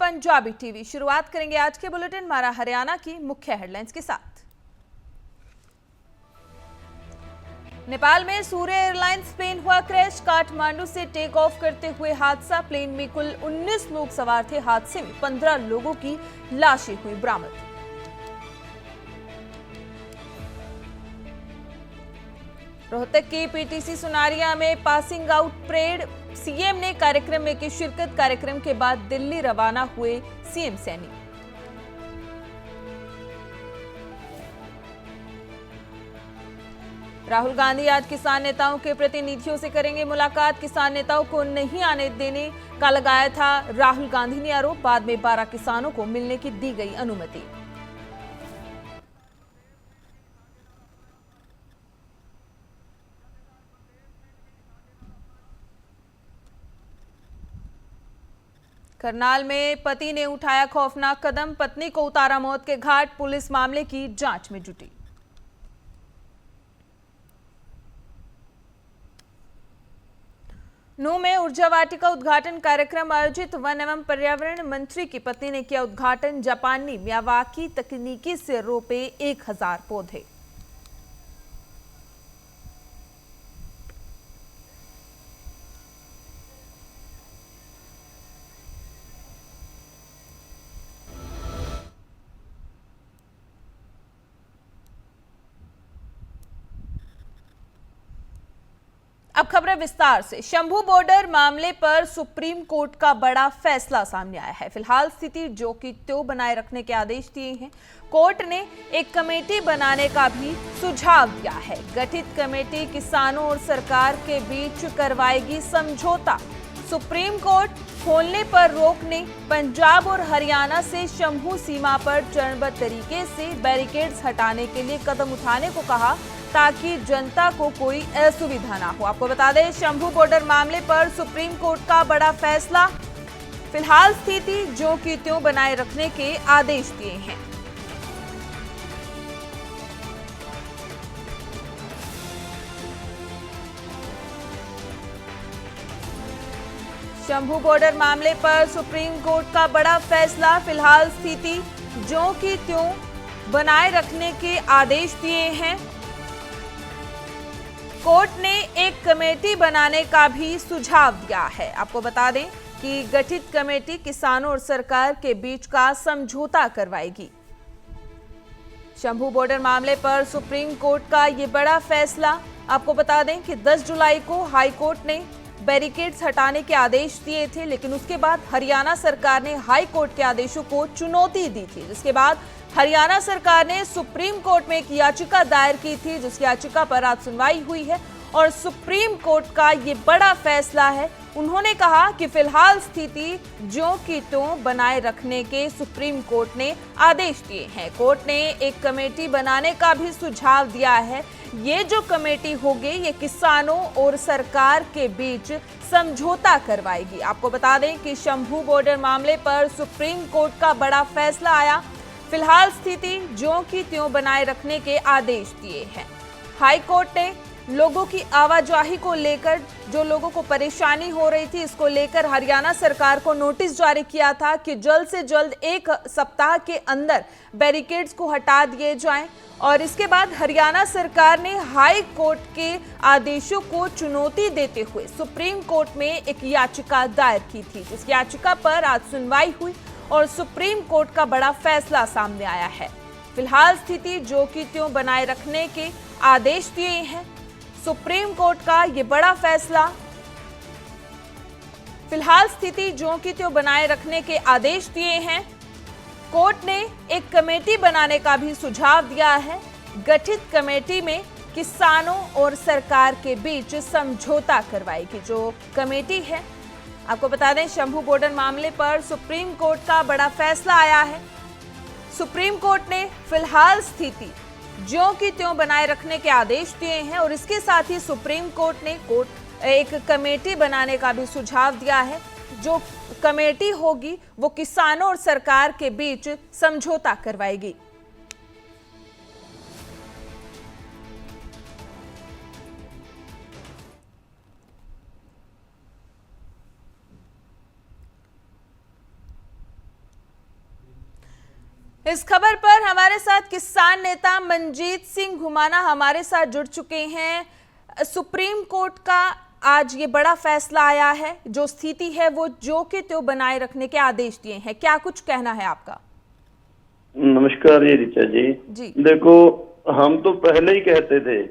Punjabi TV. शुरुआत करेंगे आज के बुलेटिन मारा हरियाणा की मुख्य हेडलाइंस के साथ। नेपाल में सूर्य एयरलाइंस प्लेन हुआ क्रैश। काठमांडू से टेक ऑफ करते हुए हादसा। प्लेन में कुल 19 लोग सवार थे। हादसे में 15 लोगों की लाशें हुई बरामद। रोहतक की पीटीसी सुनारिया में पासिंग आउट परेड। सीएम ने कार्यक्रम में की शिरकत। कार्यक्रम के बाद दिल्ली रवाना हुए सीएम सैनी। राहुल गांधी आज किसान नेताओं के प्रतिनिधियों से करेंगे मुलाकात। किसान नेताओं को नहीं आने देने का लगाया था राहुल गांधी ने आरोप। बाद में 12 किसानों को मिलने की दी गई अनुमति। करनाल में पति ने उठाया खौफनाक कदम। पत्नी को उतारा मौत के घाट। पुलिस मामले की जांच में जुटी। नूंह में ऊर्जा वाटिका उद्घाटन कार्यक्रम आयोजित। वन एवं पर्यावरण मंत्री की पत्नी ने किया उद्घाटन। जापानी मियावाकी तकनीकी से रोपे 1000 पौधे। अब खबरें विस्तार से। शंभू बॉर्डर मामले पर सुप्रीम कोर्ट का बड़ा फैसला सामने आया है। फिलहाल स्थिति जो की त्यों बनाए रखने के आदेश दिए हैं। कोर्ट ने एक कमेटी बनाने का भी सुझाव दिया है। गठित कमेटी किसानों और सरकार के बीच करवाएगी समझौता। सुप्रीम कोर्ट खोलने पर रोकने, पंजाब और हरियाणा से शंभू सीमा पर चरणबद्ध तरीके से बैरिकेड्स हटाने के लिए कदम उठाने को कहा ताकि जनता को कोई असुविधा ना हो। आपको बता दें, शंभू बॉर्डर मामले पर सुप्रीम कोर्ट का बड़ा फैसला। फिलहाल स्थिति जो की त्यों बनाए रखने के आदेश दिए हैं। शंभू बॉर्डर मामले पर सुप्रीम कोर्ट का बड़ा फैसला। फिलहाल स्थिति जो की त्यों बनाए रखने के आदेश दिए हैं। कोर्ट ने एक कमेटी बनाने का भी सुझाव दिया है। आपको बता दें कि गठित कमेटी किसानों और सरकार के बीच का समझौता करवाएगी। शंभू बॉर्डर मामले पर सुप्रीम कोर्ट का ये बड़ा फैसला। आपको बता दें कि 10 जुलाई को हाई कोर्ट ने बैरिकेड्स हटाने के आदेश दिए थे, लेकिन उसके बाद हरियाणा सरकार ने हाई कोर्ट के आदेशों को चुनौती दी थी, जिसके बाद हरियाणा सरकार ने सुप्रीम कोर्ट में एक याचिका दायर की थी, जिस याचिका पर आज सुनवाई हुई है और सुप्रीम कोर्ट का ये बड़ा फैसला है। उन्होंने कहा कि फिलहाल स्थिति जो की त्यों बनाए रखने के सुप्रीम कोर्ट ने आदेश दिए हैं। कोर्ट ने एक कमेटी बनाने का भी सुझाव दिया है। ये जो कमेटी होगी ये किसानों और सरकार के बीच समझौता करवाएगी। आपको बता दें कि शंभू बॉर्डर मामले पर सुप्रीम कोर्ट का बड़ा फैसला आया। फिलहाल स्थिति जो की त्यों बनाए रखने के आदेश दिए हैं। हाई कोर्ट ने लोगों की आवाजाही को लेकर, जो लोगों को परेशानी हो रही थी, इसको लेकर हरियाणा सरकार को नोटिस जारी किया था कि जल्द से जल्द 1 सप्ताह के अंदर बैरिकेड्स को हटा दिए जाएं। और इसके बाद हरियाणा सरकार ने हाई कोर्ट के आदेशों को चुनौती देते हुए सुप्रीम कोर्ट में एक याचिका दायर की थी, जिस याचिका पर आज सुनवाई हुई और सुप्रीम कोर्ट का बड़ा फैसला सामने आया है। फिलहाल स्थिति जो की त्यों बनाए रखने के आदेश दिए हैं सुप्रीम कोर्ट का ये बड़ा फैसला। फिलहाल स्थिति जो की त्यों बनाए रखने के आदेश दिए हैं। कोर्ट ने एक कमेटी बनाने का भी सुझाव दिया है। गठित कमेटी में किसानों और सरकार के बीच समझौता करवाएगी। जो कमेटी है, आपको बता दें, शंभू बॉर्डर मामले पर सुप्रीम कोर्ट का बड़ा फैसला आया है। सुप्रीम कोर्ट ने फिलहाल स्थिति जो की त्यों बनाए रखने के आदेश दिए हैं और इसके साथ ही सुप्रीम कोर्ट ने एक कमेटी बनाने का भी सुझाव दिया है। जो कमेटी होगी वो किसानों और सरकार के बीच समझौता करवाएगी। इस खबर पर हमारे साथ किसान नेता मनजीत सिंह घुमाना हमारे साथ जुड़ चुके हैं। सुप्रीम कोर्ट का आज ये बड़ा फैसला आया है, जो स्थिति है वो जो के त्यों बनाए रखने के आदेश दिए हैं। क्या कुछ कहना है आपका? नमस्कार जी ऋचा जी। देखो, हम तो पहले ही कहते थे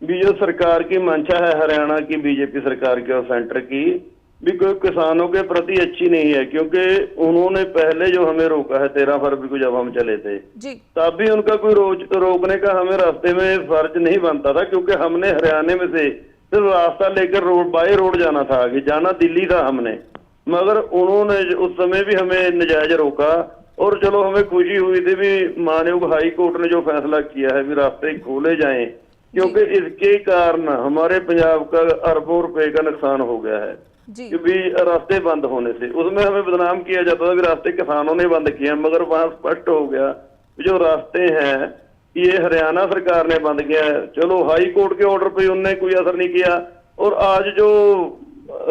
भी जो सरकार की मंशा है हरियाणा की बीजेपी सरकार की और सेंटर की भी कोई किसानों के प्रति अच्छी नहीं है, क्योंकि उन्होंने पहले जो हमें रोका है 13 फरवरी को जब हम चले थे तब भी उनका कोई रोकने का हमें रास्ते में फर्ज नहीं बनता था, क्योंकि हमने हरियाणा में से सिर्फ रास्ता लेकर बाई रोड जाना था, आगे जाना दिल्ली था हमने। मगर उन्होंने उस समय भी हमें नजायज रोका और चलो हमें खुशी हुई थी भी माननीय हाई कोर्ट ने जो फैसला किया है भी रास्ते खोले जाएं, क्योंकि इसके कारण हमारे पंजाब का अरबों रुपए का नुकसान हो गया है भी रास्ते बंद होने से। उसमें हमें बदनाम किया जाता था कि रास्ते किसानों ने बंद किए, मगर वहां स्पष्ट हो गया जो रास्ते हैं ये हरियाणा सरकार ने बंद किया है। चलो हाई कोर्ट के ऑर्डर पे उनने कोई असर नहीं किया और आज जो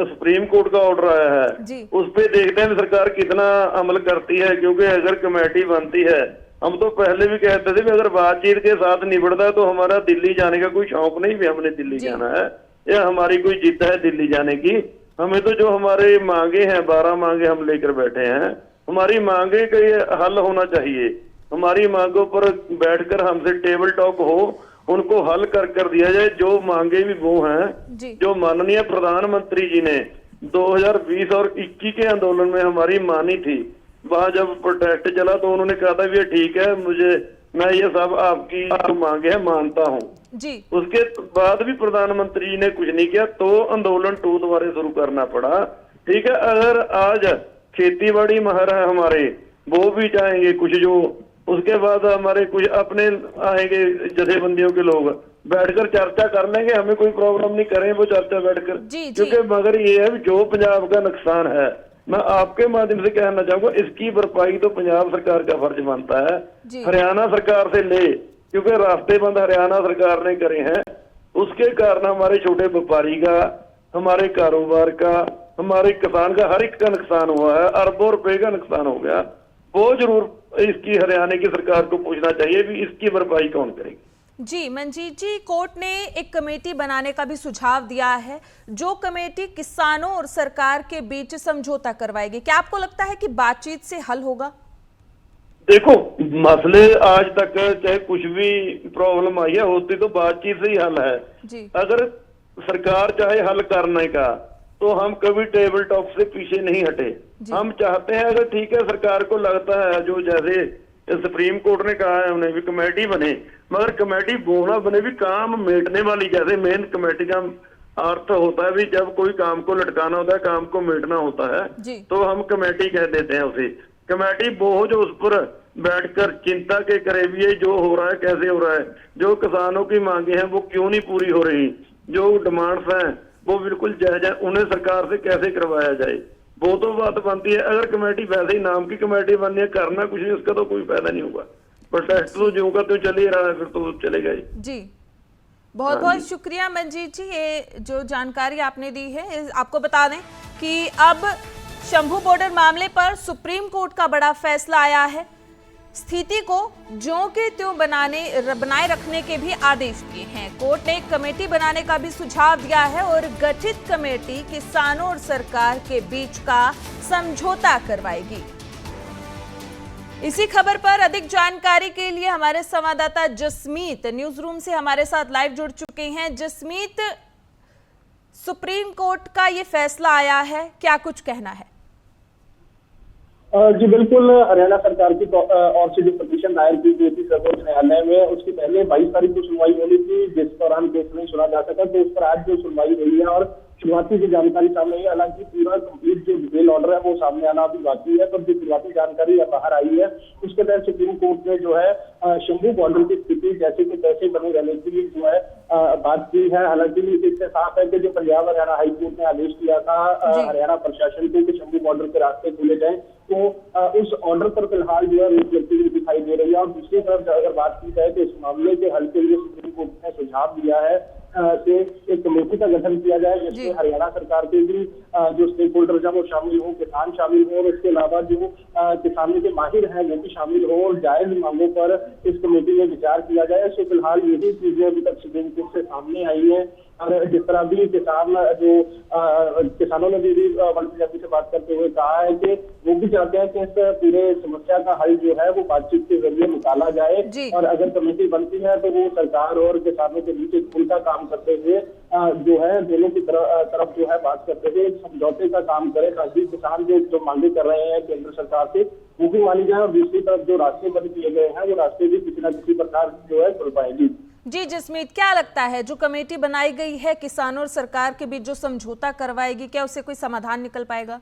सुप्रीम कोर्ट का ऑर्डर आया है उस पे देखते हैं सरकार कितना अमल करती है, क्योंकि अगर कमेटी बनती है, हम तो पहले भी कहते थे भी अगर बातचीत के साथ निबड़ता है तो हमारा दिल्ली जाने का कोई शौक नहीं भी हमने दिल्ली जाना है या हमारी कोई जिद है दिल्ली जाने की। हमें तो जो हमारे मांगे हैं 12 मांगे हम लेकर बैठे हैं, हमारी मांगे का ये हल होना चाहिए। हमारी मांगों पर बैठकर हमसे टेबल टॉक हो, उनको हल कर दिया जाए। जो मांगे भी वो हैं जो माननीय प्रधानमंत्री जी ने 2020 और 21 के आंदोलन में हमारी मानी थी, वहां जब प्रोटेस्ट चला तो उन्होंने कहा था ये ठीक है, मैं ये सब आपकी मांगे है मानता हूँ जी। उसके बाद भी प्रधानमंत्री जी ने कुछ नहीं किया तो आंदोलन 2 दोबारा शुरू करना पड़ा। ठीक है, अगर आज खेतीबाड़ी महर है हमारे वो भी चाहेंगे कुछ, जो उसके बाद हमारे कुछ अपने आएंगे जथेबंदियों के लोग बैठकर चर्चा कर लेंगे, हमें कोई प्रॉब्लम नहीं, करें वो चर्चा बैठकर, क्योंकि मगर ये है जो पंजाब का नुकसान है मैं आपके माध्यम से कहना चाहूंगा इसकी भरपाई तो पंजाब सरकार का फर्ज बनता है, हरियाणा सरकार से ले, क्योंकि रास्ते बंद हरियाणा सरकार ने करे हैं। उसके कारण हमारे छोटे व्यापारी का, हमारे कारोबार का, हमारे किसान का, हर एक का नुकसान हुआ है, अरबों रुपए का नुकसान हो गया। वो जरूर इसकी हरियाणा की सरकार को पूछना चाहिए भी इसकी भरपाई कौन करेगी। जी मनजीत जी, कोर्ट ने एक कमेटी बनाने का भी सुझाव दिया है, जो कमेटी किसानों और सरकार के बीच समझौता करवाएगी। क्या आपको लगता है कि बातचीत से हल होगा? देखो, मसले आज तक चाहे कुछ भी प्रॉब्लम आई है होती तो बातचीत से ही हल है जी। अगर सरकार चाहे हल करने का तो हम कभी टेबल टॉक से पीछे नहीं हटे। हम चाहते हैं अगर ठीक है सरकार को लगता है जो जैसे सुप्रीम कोर्ट ने कहा है उन्हें भी कमेटी बने, मगर कमेटी बोना बने भी काम मेटने वाली, जैसे मेन कमेटी का अर्थ होता है भी जब कोई काम को लटकाना होता है, काम को मेटना होता है तो हम कमेटी कह देते हैं उसे। कमेटी बोझ उस पर बैठकर चिंता के करे भी ये जो हो रहा है कैसे हो रहा है, जो किसानों की मांगे हैं वो क्यों नहीं पूरी हो रही, जो डिमांड्स हैं वो बिल्कुल जायज है, उन्हें सरकार से कैसे करवाया जाए, वो तो बात बनती है। अगर कमेटी वैसे ही नाम की कमेटी बननी है, करना कुछ नहीं, उसका तो कोई फायदा नहीं होगा। प्रोटेस्ट तो जो का तो चल ही रहा है, फिर तो चलेगा ही जी। बहुत बहुत शुक्रिया मनजीत जी, ये जो जानकारी आपने दी है। आपको बता दें कि अब शंभू बॉर्डर मामले पर सुप्रीम कोर्ट का बड़ा फैसला आया है। स्थिति को ज्यों के त्यों बनाए रखने के भी आदेश दिए हैं। कोर्ट ने एक कमेटी बनाने का भी सुझाव दिया है और गठित कमेटी किसानों और सरकार के बीच का समझौता करवाएगी। इसी खबर पर अधिक जानकारी के लिए हमारे संवाददाता जसमीत न्यूज रूम से हमारे साथ लाइव जुड़ चुके हैं। जसमीत, सुप्रीम कोर्ट का ये फैसला आया है, क्या कुछ कहना है? जी बिल्कुल, हरियाणा सरकार की ओर से जो पिटीशन दायर की गई थी सर्वोच्च न्यायालय में, उसके पहले 22 तारीख को सुनवाई होनी थी, जिस दौरान केस नहीं सुना जा सका, तो उस पर आज जो सुनवाई हुई है और शुरुआती जो जानकारी सामने आई, हालांकि पूरा कंप्लीट जो डिटेल ऑर्डर है वो सामने आना अभी बाकी है, पर जो शुरुआती जानकारी बाहर आई है उसके तहत सुप्रीम कोर्ट ने जो है शंभू बॉर्डर की स्थिति जैसे कि तैसे बने रहने की जो है बात की है। हालांकि इससे साफ है कि जो पंजाब हरियाणा हाई कोर्ट ने आदेश दिया था हरियाणा प्रशासन को कि शंभू बॉर्डर के रास्ते खोले जाए, तो उस ऑर्डर पर फिलहाल जो है रोक लगती हुई दिखाई दे रही है। और दूसरी तरफ अगर बात की जाए तो इस मामले के हल के लिए सुप्रीम कोर्ट ने सुझाव दिया है से एक कमेटी का गठन किया जाए, जिसमें हरियाणा सरकार के भी जो स्टेक होल्डर्स हैं वो शामिल हो, किसान शामिल हो, और इसके अलावा जो किसानों के माहिर हैं वो भी शामिल हो, और जायज मांगों पर इस कमेटी में विचार किया जाए। सो फिलहाल यही चीजें अभी तक सुप्रीम कोर्ट से सामने आई है। और जिस तरह भी किसानों ने भी पंजाबी से बात करते हुए कहा है कि वो भी चाहते हैं कि इस पूरे समस्या का हल जो है वो बातचीत के जरिए निकाला जाए, और अगर कमेटी बनती है तो वो सरकार और किसानों के बीच एक पुल का काम करते हुए जो है दोनों की तरफ जो है बात करते हुए एक समझौते का काम करे, ताकि किसान जो मांगे कर रहे हैं केंद्र सरकार से वो भी मानी जाए, और दूसरी तरफ जो रास्ते बंद किए गए हैं वो रास्ते भी किसी न किसी प्रकार जो है खुल पाएगी। जी जसमीत, क्या लगता है जो कमेटी बनाई गई है किसानों और सरकार के बीच जो समझौता करवाएगी, क्या उससे कोई समाधान निकल पाएगा?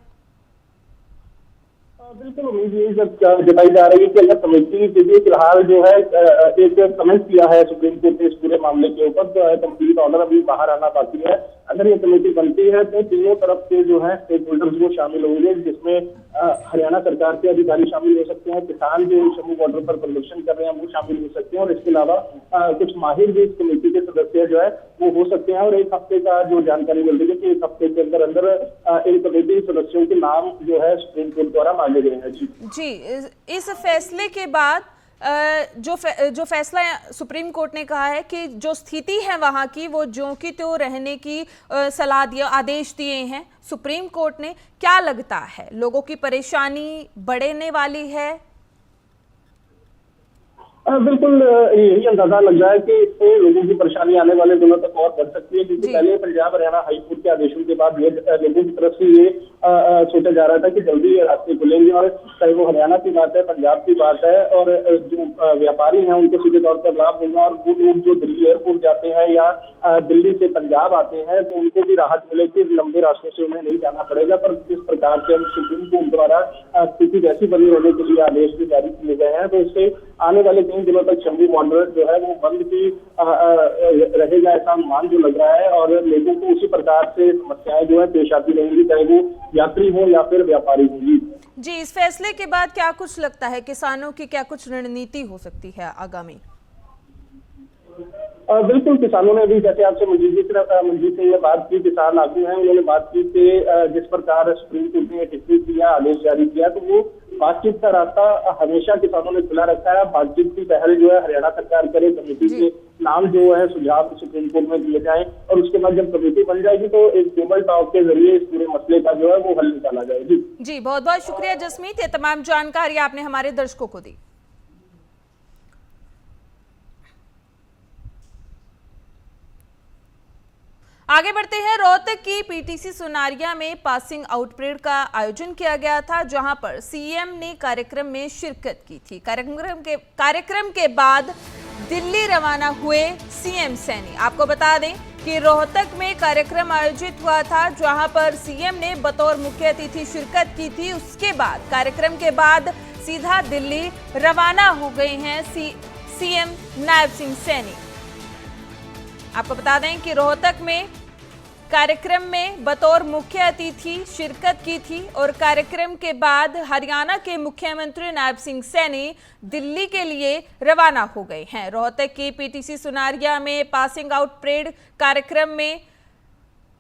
बिल्कुल उम्मीद यही जताई जा रही है कि अगर कमेटी के लिए फिलहाल जो है एक कमेंट किया है सुप्रीम कोर्ट ने इस पूरे मामले के ऊपर, तो कंप्लीट ऑर्डर अभी बाहर आना बाकी है। अगर ये कमेटी बनती है तो तीनों तरफ के जो है स्टेक होल्डर्स वो शामिल होंगे, जिसमें हरियाणा सरकार के अधिकारी शामिल हो सकते हैं, किसान जो शंभू बॉर्डर पर प्रदर्शन कर रहे हैं वो शामिल हो सकते हैं, और इसके अलावा कुछ माहिर भी इस कमेटी के सदस्य जो है वो हो सकते हैं। और एक हफ्ते का जो जानकारी मिल रही है कि एक हफ्ते के अंदर अंदर इन कमेटी सदस्यों के नाम जो है सुप्रीम कोर्ट द्वारा मांगे गए हैं। जी इस फैसले के बाद जो फैसला सुप्रीम कोर्ट ने कहा है कि जो स्थिति है वहां की वो ज्यों की त्यों रहने की सलाह दिया, आदेश दिए हैं सुप्रीम कोर्ट ने, क्या लगता है लोगों की परेशानी बढ़ने वाली है? बिल्कुल यही अंदाजा लग रहा है कि इससे लोगों की परेशानी आने वाले दिनों तक और बढ़ सकती है, क्योंकि पहले पंजाब हरियाणा हाईकोर्ट के आदेशों के बाद ये लोगों की तरफ से ये सोचा जा रहा था कि जल्दी ये रास्ते खुलेंगे, और चाहे वो हरियाणा की बात है, पंजाब की बात है, और जो व्यापारी हैं उनको सीधे तौर पर लाभ होगा, और वो लोग जो दिल्ली एयरपोर्ट जाते हैं या दिल्ली से पंजाब आते हैं तो उनको भी राहत मिलेगी, लंबे रास्तों से उन्हें नहीं जाना पड़ेगा। पर जिस प्रकार से सुप्रीम कोर्ट द्वारा स्थिति वैसी बनी होने के लिए आदेश भी जारी किए गए हैं, तो इससे आने वाले 3 दिनों तक शंभू बॉर्डर जो है वो बंद की रहेगा, ऐसा अनुमान जो लग रहा है, और लोगों को उसी प्रकार से समस्याएं जो है पेश आती रहेंगी, चाहे वो यात्री हो या फिर व्यापारी होगी। जी इस फैसले के बाद क्या कुछ लगता है किसानों की क्या कुछ रणनीति हो सकती है आगामी? बिल्कुल किसानों ने भी, जैसे आपसे मंजीत से ये बात की, किसान आगू हैं, उन्होंने बात की कि जिस प्रकार सुप्रीम कोर्ट ने टिप्पणी किया, आदेश जारी किया, तो वो बातचीत का रास्ता हमेशा किसानों ने खुला रखा है। बातचीत की पहल जो है हरियाणा सरकार करे, कमेटी के नाम जो है सुझाव सुप्रीम कोर्ट में दिए जाए, और उसके बाद जब कमेटी बन जाएगी तो एक टेबल टॉक के जरिए इस पूरे मसले का जो है वो हल निकाला जाएगी। जी बहुत बहुत शुक्रिया जसमीत, ये तमाम जानकारी आपने हमारे दर्शकों को दी। आगे बढ़ते हैं। रोहतक की पीटीसी सुनारिया में पासिंग आउट परेड का आयोजन किया गया था, जहां पर सीएम ने कार्यक्रम में शिरकत की थी। कार्यक्रम के बाद दिल्ली रवाना हुए सीएम सैनी। आपको बता दें कि रोहतक में कार्यक्रम आयोजित हुआ था, जहां पर सीएम ने बतौर मुख्य अतिथि शिरकत की थी। उसके बाद कार्यक्रम के बाद सीधा दिल्ली रवाना हो गए हैं सीएम नायब सिंह सैनी। आपको बता दें कि रोहतक में कार्यक्रम में बतौर मुख्य अतिथि शिरकत की थी, और कार्यक्रम के बाद हरियाणा के मुख्यमंत्री नायब सिंह सैनी दिल्ली के लिए रवाना हो गए हैं। रोहतक की पीटीसी सुनारिया में पासिंग आउट परेड कार्यक्रम में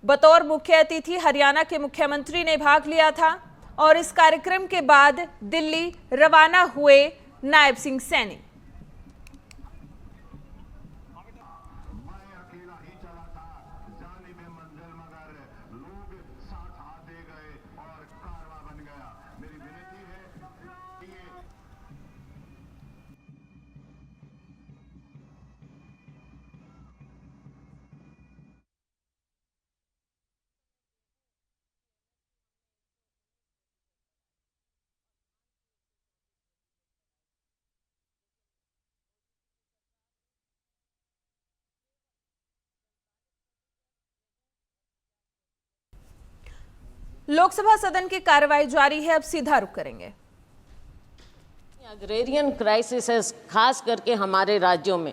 बतौर मुख्य अतिथि हरियाणा के मुख्यमंत्री ने भाग लिया था, और इस कार्यक्रम के बाद दिल्ली रवाना हुए नायब सिंह सैनी। लोकसभा सदन की कार्रवाई जारी है, अब सीधा रुख करेंगे। अग्रेरियन क्राइसिस है खास करके हमारे राज्यों में,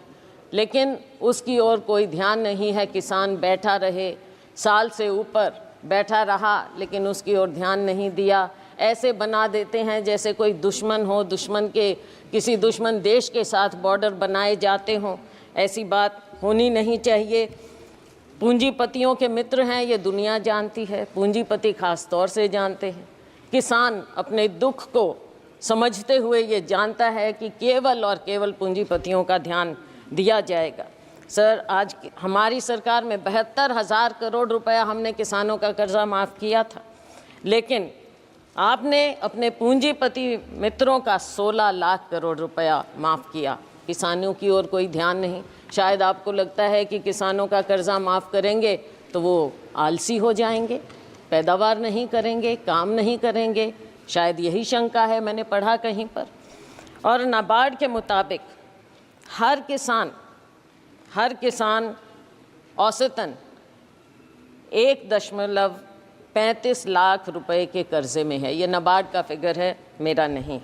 लेकिन उसकी ओर कोई ध्यान नहीं है। किसान बैठा रहे, साल से ऊपर बैठा रहा, लेकिन उसकी ओर ध्यान नहीं दिया। ऐसे बना देते हैं जैसे कोई दुश्मन हो, किसी दुश्मन देश के साथ बॉर्डर बनाए जाते हों। ऐसी बात होनी नहीं चाहिए। पूंजीपतियों के मित्र हैं, ये दुनिया जानती है, पूंजीपति खास तौर से जानते हैं। किसान अपने दुख को समझते हुए ये जानता है कि केवल और केवल पूंजीपतियों का ध्यान दिया जाएगा। सर, आज हमारी सरकार में 72,000 करोड़ रुपया हमने किसानों का कर्जा माफ़ किया था, लेकिन आपने अपने पूंजीपति मित्रों का 16 लाख करोड़ रुपया माफ़ किया। किसानों की ओर कोई ध्यान नहीं। शायद आपको लगता है कि किसानों का कर्जा माफ़ करेंगे तो वो आलसी हो जाएंगे, पैदावार नहीं करेंगे, काम नहीं करेंगे, शायद यही शंका है, मैंने पढ़ा कहीं पर। और नाबार्ड के मुताबिक हर किसान औसतन 1.35 लाख रुपए के कर्जे में है। ये नाबार्ड का फिगर है, मेरा नहीं।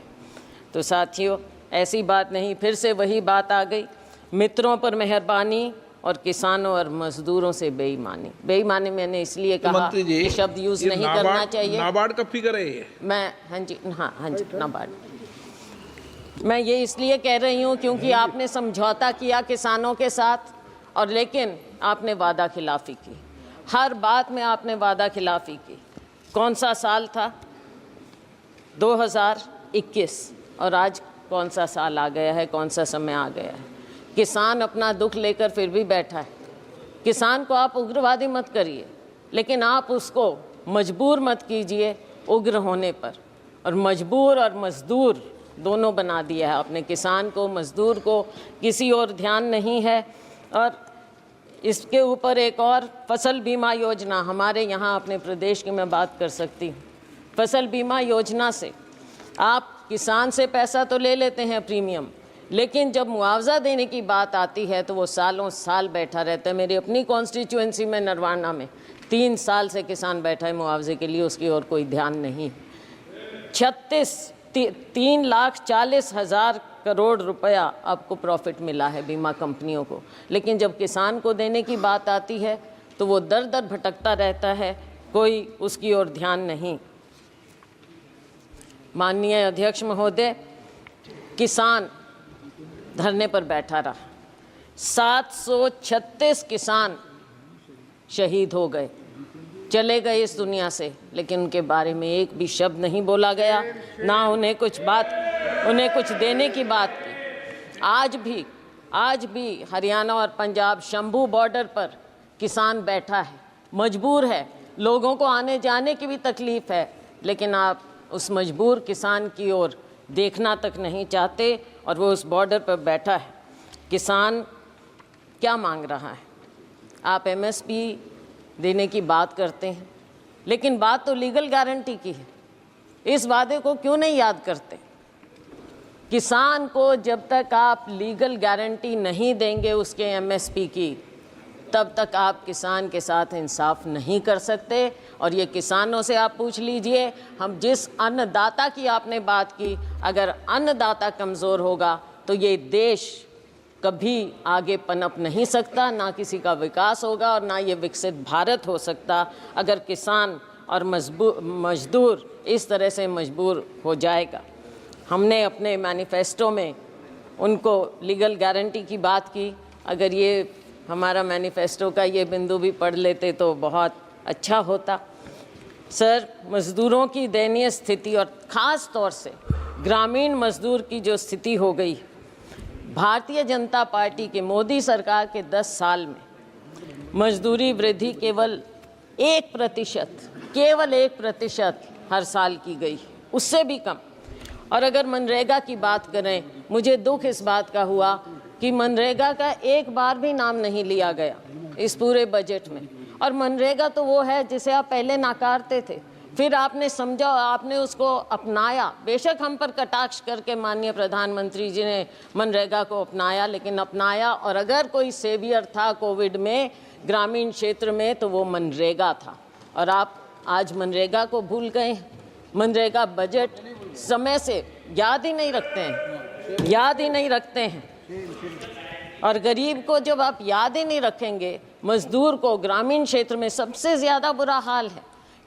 तो साथियों, ऐसी बात नहीं, फिर से वही बात आ गई, मित्रों पर मेहरबानी और किसानों और मजदूरों से बेईमानी। बेईमानी मैंने इसलिए कहा कि शब्द यूज नहीं करना चाहिए। नाबार्ड का फिगर है ये? मैं हाँ जी नाबार्ड। मैं ये इसलिए कह रही हूँ क्योंकि आपने समझौता किया किसानों के साथ, और लेकिन आपने वादा खिलाफी की। हर बात में आपने वादा खिलाफी की। कौन सा साल था? 2021, और आज कौन सा साल आ गया है, कौन सा समय आ गया है। किसान अपना दुख लेकर फिर भी बैठा है। किसान को आप उग्रवादी मत करिए, लेकिन आप उसको मजबूर मत कीजिए उग्र होने पर। और मजबूर और मजदूर दोनों बना दिया है आपने किसान को, मजदूर को, किसी और ध्यान नहीं है। और इसके ऊपर एक और फसल बीमा योजना हमारे यहाँ अपने प्रदेश की मैं बात कर सकती हूँ। फसल बीमा योजना से आप किसान से पैसा तो ले लेते हैं प्रीमियम, लेकिन जब मुआवजा देने की बात आती है तो वो सालों साल बैठा रहता है। मेरी अपनी कॉन्स्टिट्यूएंसी में नरवाना में 3 साल से किसान बैठा है मुआवजे के लिए, उसकी और कोई ध्यान नहीं। 3,40,000 करोड़ रुपया आपको प्रॉफिट मिला है बीमा कंपनियों को, लेकिन जब किसान को देने की बात आती है तो वो दर दर भटकता रहता है, कोई उसकी ओर ध्यान नहीं। माननीय अध्यक्ष महोदय, किसान धरने पर बैठा रहा। 736 किसान शहीद हो गए, चले गए इस दुनिया से, लेकिन उनके बारे में एक भी शब्द नहीं बोला गया, ना उन्हें कुछ देने की बात की। आज भी हरियाणा और पंजाब शंभू बॉर्डर पर किसान बैठा है, मजबूर है, लोगों को आने जाने की भी तकलीफ है, लेकिन आप उस मजबूर किसान की ओर देखना तक नहीं चाहते, और वो उस बॉर्डर पर बैठा है। किसान क्या मांग रहा है? आप एमएसपी देने की बात करते हैं, लेकिन बात तो लीगल गारंटी की है। इस वादे को क्यों नहीं याद करते? किसान को जब तक आप लीगल गारंटी नहीं देंगे उसके एमएसपी की, तब तक आप किसान के साथ इंसाफ नहीं कर सकते। और ये किसानों से आप पूछ लीजिए, हम जिस अन्नदाता की आपने बात की, अगर अन्नदाता कमज़ोर होगा तो ये देश कभी आगे पनप नहीं सकता, ना किसी का विकास होगा और ना ये विकसित भारत हो सकता, अगर किसान और मजदूर इस तरह से मजबूर हो जाएगा। हमने अपने मैनिफेस्टो में उनको लीगल गारंटी की बात की। अगर ये हमारा मैनिफेस्टो का ये बिंदु भी पढ़ लेते तो बहुत अच्छा होता। सर, मज़दूरों की दयनीय स्थिति और ख़ास तौर से ग्रामीण मज़दूर की जो स्थिति हो गई, भारतीय जनता पार्टी के मोदी सरकार के 10 साल में मजदूरी वृद्धि केवल 1% हर साल की गई, उससे भी कम। और अगर मनरेगा की बात करें, मुझे दुख इस बात का हुआ कि मनरेगा का एक बार भी नाम नहीं लिया गया इस पूरे बजट में। और मनरेगा तो वो है जिसे आप पहले नाकारते थे, फिर आपने समझा, आपने उसको अपनाया। बेशक हम पर कटाक्ष करके माननीय प्रधानमंत्री जी ने मनरेगा को अपनाया, लेकिन अपनाया। और अगर कोई सेवियर था कोविड में ग्रामीण क्षेत्र में तो वो मनरेगा था, और आप आज मनरेगा को भूल गए। मनरेगा बजट समय से याद ही नहीं रखते हैं। और गरीब को जब आप याद ही नहीं रखेंगे, मजदूर को ग्रामीण क्षेत्र में सबसे ज़्यादा बुरा हाल है।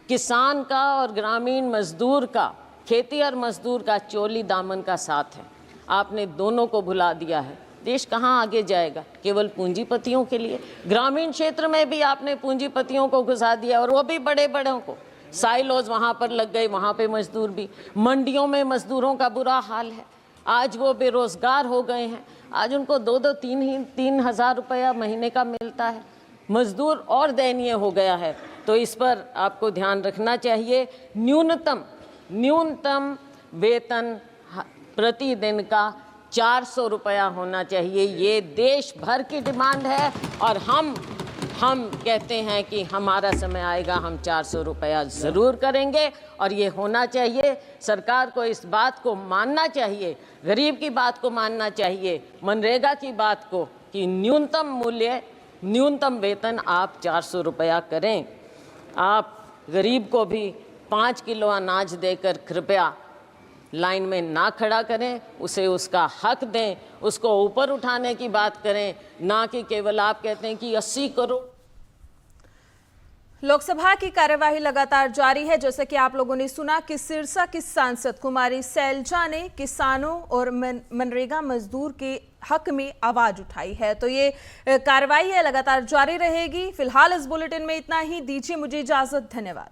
किसान का और ग्रामीण मजदूर का, खेती और मजदूर का चोली दामन का साथ है। आपने दोनों को भुला दिया है। देश कहाँ आगे जाएगा? केवल पूंजीपतियों के लिए। ग्रामीण क्षेत्र में भी आपने पूंजीपतियों को घुसा दिया, और वो भी बड़े बड़ों को। साइलोज वहाँ पर लग गए, वहाँ पे मजदूर भी। मंडियों में मजदूरों का बुरा हाल है, आज वो बेरोजगार हो गए हैं। आज उनको 2-3 हज़ार रुपया महीने का मिलता है। मजदूर और दयनीय हो गया है। तो इस पर आपको ध्यान रखना चाहिए। न्यूनतम वेतन प्रतिदिन का 400 रुपया होना चाहिए। ये देश भर की डिमांड है, और हम कहते हैं कि हमारा समय आएगा, हम 400 रुपया ज़रूर करेंगे, और ये होना चाहिए। सरकार को इस बात को मानना चाहिए, गरीब की बात को मानना चाहिए, मनरेगा की बात को, कि न्यूनतम मूल्य, न्यूनतम वेतन आप 400 रुपया करें। आप गरीब को भी 5 किलो अनाज देकर कृपया लाइन में ना खड़ा करें, उसे उसका हक दें, उसको ऊपर उठाने की बात करें, ना कि केवल आप कहते हैं कि 80 करोड़। लोकसभा की कार्यवाही लगातार जारी है। जैसे कि आप लोगों ने सुना कि सिरसा की सांसद कुमारी सैलजा ने किसानों और मनरेगा मजदूर के हक में आवाज उठाई है। तो ये कार्यवाही है, लगातार जारी रहेगी। फिलहाल इस बुलेटिन में इतना ही। दीजिए मुझे इजाजत। धन्यवाद।